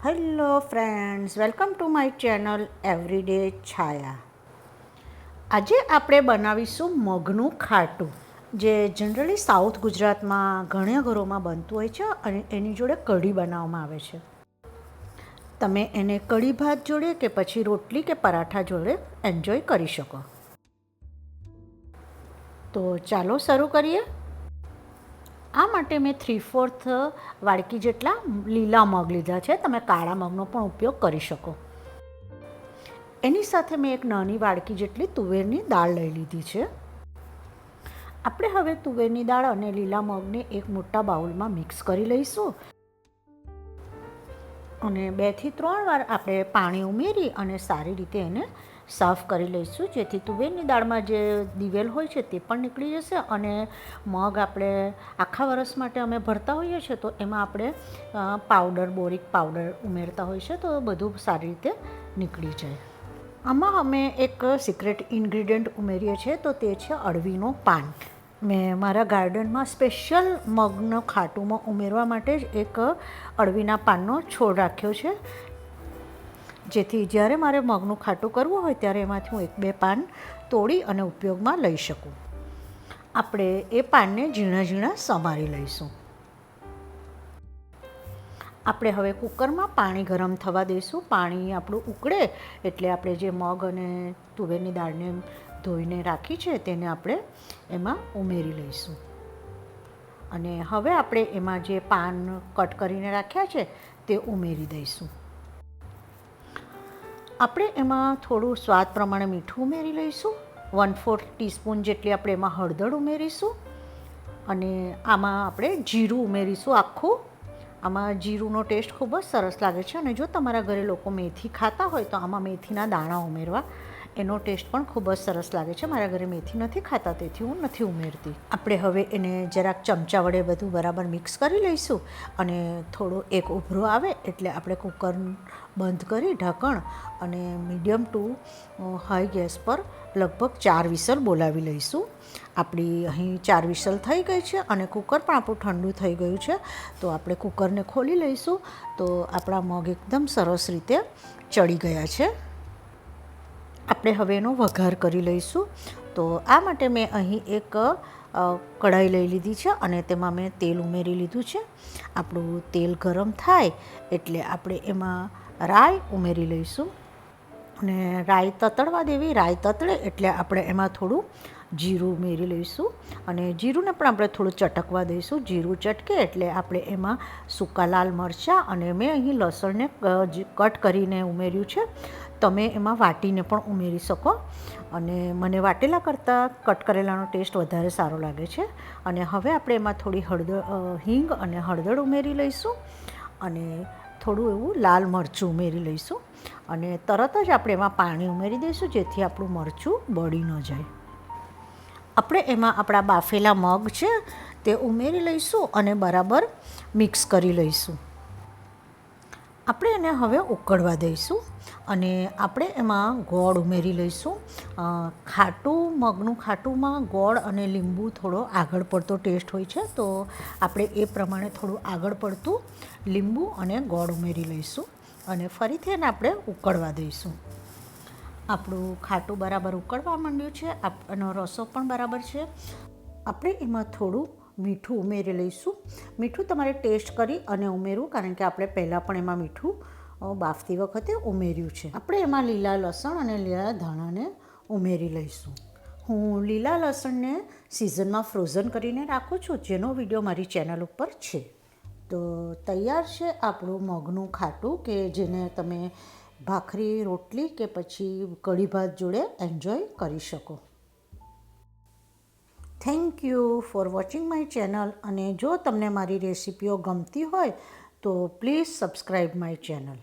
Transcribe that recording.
Hello friends, welcome to my channel everyday Chhaya. આજે આપણે બનાવીશું મગનું ખાટું, જે જનરલી સાઉથ ગુજરાતમાં ઘણા ઘરોમાં બનતું હોય છે અને એની જોડે કઢી બનાવવામાં આવે છે. તમે એને કઢી ભાત જોડે કે પછી રોટલી કે પરાઠા જોડે એન્જોય કરી શકો. તો ચાલો શરૂ કરીએ. આ માટે મેં 3/4 વાડકી જેટલા લીલા મગ લીધા છે. તમે કાળા મગનો પણ ઉપયોગ કરી શકો. એની સાથે મેં એક નાની વાડકી જેટલી તુવેરની દાળ લઈ લીધી છે. આપણે હવે તુવેરની દાળ અને લીલા મગને એક મોટા બાઉલમાં મિક્સ કરી લઈશું અને 2 થી 3 વાર આપણે પાણી ઉમેરી અને સારી રીતે એને સાફ કરી લઈશું, જેથી તુવેરની દાળમાં જે દિવેલ હોય છે તે પણ નીકળી જશે અને મગ આપણે આખા વર્ષ માટે અમે ભરતા હોઈએ છીએ તો એમાં આપણે પાવડર, બોરિક પાવડર ઉમેરતા હોઈએ છીએ તો બધું સારી રીતે નીકળી જાય. આમાં અમે એક સિક્રેટ ઇન્ગ્રીડિયન્ટ ઉમેરીએ છીએ તો તે છે અળવીનો પાન. મેં મારા ગાર્ડનમાં સ્પેશિયલ મગનો ખાટુમાં ઉમેરવા માટે જ એક અળવીના પાનનો છોડ રાખ્યો છે, જેથી જ્યારે મારે મગનું ખાટું કરવું હોય ત્યારે એમાંથી હું 1-2 પાન તોડી અને ઉપયોગમાં લઈ શકું. આપણે એ પાનને ઝીણા ઝીણા સમારી લઈશું. આપણે હવે કુકરમાં પાણી ગરમ થવા દઈશું. પાણી આપણું ઉકળે એટલે આપણે જે મગ અને તુવેરની દાળને ધોઈને રાખી છે તેને આપણે એમાં ઉમેરી લઈશું. અને હવે આપણે એમાં જે પાન કટ કરીને રાખ્યા છે તે ઉમેરી દઈશું. આપણે એમાં થોડું સ્વાદ પ્રમાણે મીઠું ઉમેરી લઈશું. 1/4 ટીસ્પૂન જેટલી આપણે એમાં હળદર ઉમેરીશું અને આમાં આપણે જીરું ઉમેરીશું આખું. આમાં જીરુંનો ટેસ્ટ ખૂબ જ સરસ લાગે છે અને જો તમારા ઘરે લોકો મેથી ખાતા હોય તો આમાં મેથીના દાણા ઉમેરવા, એનો ટેસ્ટ પણ ખૂબ જ સરસ લાગે છે. મારા ઘરે મેથી નથી ખાતા તેથી હું નથી ઉમેરતી. આપણે હવે એને જરાક ચમચા વડે બધું બરાબર મિક્સ કરી લઈશું અને થોડો એક ઉભરો આવે એટલે આપણે કુકર બંધ કરી ઢાંકણ અને મીડિયમ ટુ હાઈ ગેસ પર લગભગ 4 વિસલ બોલાવી લઈશું. આપણી અહીં 4 વિસલ થઈ ગઈ છે અને કુકર પણ આપણું ઠંડુ થઈ ગયું છે. તો આપણે કુકરને ખોલી લઈશું તો આપણા મગ એકદમ સરસ રીતે ચડી ગયા છે. આપણે હવે એનો વઘાર કરી લઈશું. તો આ માટે મેં અહીં એક કઢાઈ લઈ લીધી છે અને તેમાં મેં તેલ ઉમેરી લીધું છે. આપણું તેલ ગરમ થાય એટલે આપણે એમાં રાઈ ઉમેરી લઈશું અને રાઈ તતડવા દેવી. રાઈ તતડે એટલે આપણે એમાં થોડું જીરું ઉમેરી લઈશું અને જીરુંને પણ આપણે થોડું ચટકવા દઈશું. જીરું ચટકે એટલે આપણે એમાં સૂકા લાલ મરચાં અને મેં અહીં લસણને કટ કરીને ઉમેર્યું છે. તમે એમાં વાટીને પણ ઉમેરી શકો અને મને વાટેલા કરતાં કટ કરેલાનો ટેસ્ટ વધારે સારો લાગે છે. અને હવે આપણે એમાં થોડી હિંગ અને હળદર ઉમેરી લઈશું અને થોડું એવું લાલ મરચું ઉમેરી લઈશું અને તરત જ આપણે એમાં પાણી ઉમેરી દઈશું જેથી આપણું મરચું બળી ન જાય. આપણે એમાં આપણા બાફેલા મગ છે તે ઉમેરી લઈશું અને બરાબર મિક્સ કરી લઈશું. આપણે એને હવે ઉકળવા દઈશું અને આપણે એમાં ગોળ ઉમેરી લઈશું. મગનું ખાટુંમાં ગોળ અને લીંબુ થોડો આગળ પડતો ટેસ્ટ હોય છે તો આપણે એ પ્રમાણે થોડું આગળ પડતું લીંબુ અને ગોળ ઉમેરી લઈશું અને ફરીથી એને આપણે ઉકળવા દઈશું. આપણું ખાટું બરાબર ઉકળવા માંડ્યું છે, એનો રસો પણ બરાબર છે. આપણે એમાં થોડું મીઠું ઉમેરી લઈશું. મીઠું તમારે ટેસ્ટ કરી અને ઉમેરવું, કારણ કે આપણે પહેલાં પણ એમાં મીઠું બાફતી વખતે ઉમેર્યું છે. આપણે એમાં લીલા લસણ અને લીલા ધાણાને ઉમેરી લઈશું. હું લીલા લસણને સિઝનમાં ફ્રોઝન કરીને રાખું છું, જેનો વિડીયો મારી ચેનલ ઉપર છે. તો તૈયાર છે આપણું મગનું ખાટું કે જેને તમે ભાખરી, રોટલી કે પછી કઢી ભાત જોડે એન્જોય કરી શકો. Thank you for watching my channel. અને જો તમને મારી રેસિપીઓ ગમતી હોય તો પ્લીઝ સબસ્ક્રાઈબ માય ચેનલ.